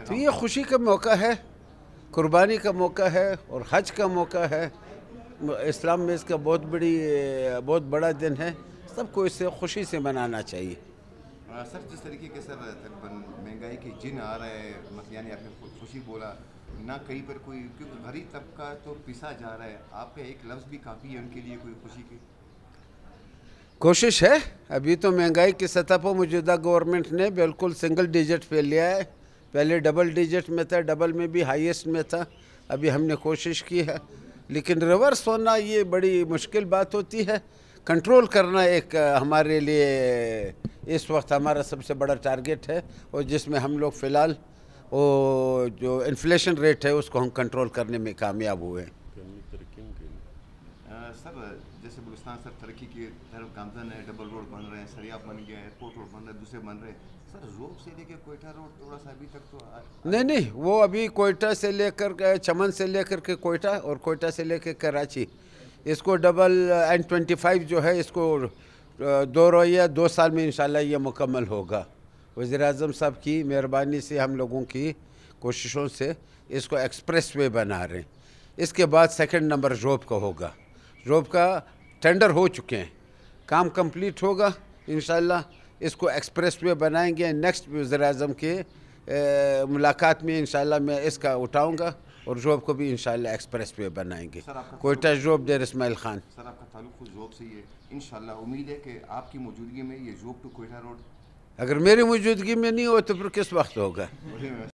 تو یہ خوشی کا موقع ہے، قربانی کا موقع ہے اور حج کا موقع ہے۔ اسلام میں اس کا بہت بڑا دن ہے، سب کو اسے خوشی سے منانا چاہیے۔ سر جس طریقے کے سر تقریباً مہنگائی کے جن آ رہا ہے، یعنی آپ نے خوشی بولا نہ، کہیں پر کوئی کیونکہ غریب طبقہ تو پسا جا رہا ہے، آپ کا ایک لفظ بھی کافی ہے ان کے لیے کوئی خوشی کی؟ کوشش ہے، ابھی تو مہنگائی کی سطح پر موجودہ گورنمنٹ نے بالکل سنگل ڈیجٹ پہ لیا ہے، پہلے ڈبل ڈیجٹ میں تھا، ڈبل میں بھی ہائیسٹ میں تھا، ابھی ہم نے کوشش کی ہے، لیکن ریورس ہونا یہ بڑی مشکل بات ہوتی ہے۔ کنٹرول کرنا ایک ہمارے لیے اس وقت ہمارا سب سے بڑا ٹارگٹ ہے، اور جس میں ہم لوگ فی الحال وہ جو انفلیشن ریٹ ہے اس کو ہم کنٹرول کرنے میں کامیاب ہوئے ہیں۔ سر جیسے بلوچستان سر ترقی کی طرف گامزن ہے، ڈبل روڈ بن رہے ہیں، سریاب بن گیا ہے، ایئرپورٹ روڈ بن رہے ہیں، دوسرے بن رہے ہیں سر، روپ سے لے کے کوئٹہ روڈ تھوڑا سا ابھی تک تو نہیں، وہ ابھی کوئٹہ سے لے کر چمن سے لے کر کے کوئٹہ اور کوئٹہ سے لے کے کراچی، اس کو ڈبل N25 جو ہے اس کو 2 سال میں انشاءاللہ یہ مکمل ہوگا۔ وزیر اعظم صاحب کی مہربانی سے، ہم لوگوں کی کوششوں سے اس کو ایکسپریس وے بنا رہے ہیں۔ اس کے بعد سیکنڈ نمبر روپ کا ہوگا، روپ کا ٹینڈر ہو چکے ہیں، کام کمپلیٹ ہوگا انشاءاللہ، اس کو ایکسپریس وے بنائیں گے۔ نیکسٹ وزیر اعظم کے ملاقات میں انشاءاللہ میں اس کا اٹھاؤں گا، اور جوب کو بھی انشاءاللہ ایکسپریس وے بنائیں گے، کوئٹہ جوب دیر اسماعیل خان۔ سر آپ کا تعلق خود جوب سے ہی ہے، انشاءاللہ امید ہے کہ آپ کی موجودگی میں یہ جوب ٹو کوئٹہ روڈ اگر میری موجودگی میں نہیں ہو تو پھر کس وقت ہوگا؟